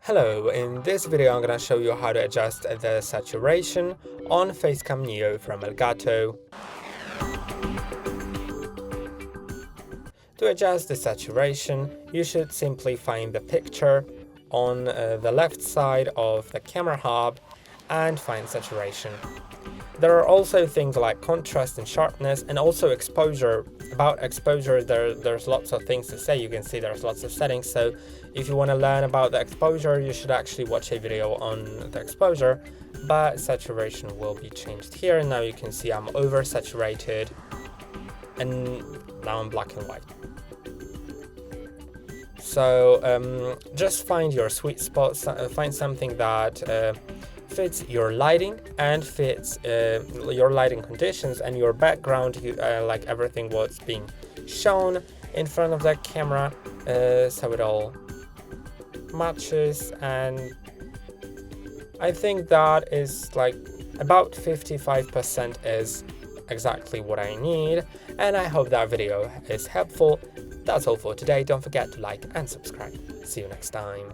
Hello, in this video I'm going to show you how to adjust the saturation on Facecam Neo from ELGATO. To adjust the saturation, you should simply find the picture on the left side of the camera hub and find saturation. There are also things like contrast and sharpness and also exposure. About exposure, there's lots of things to say. You can see there's lots of settings, so if you want to learn about the exposure, you should actually watch a video on the exposure, but saturation will be changed here. Now you can see I'm oversaturated and now I'm black and white. So just find your sweet spot, find something that fits your lighting and fits your lighting conditions and your background, like everything what's being shown in front of the camera, so it all matches. And I think that is like about 55% is exactly what I need, and I hope that video is helpful. That's all for today. Don't forget to like and subscribe. See you next time.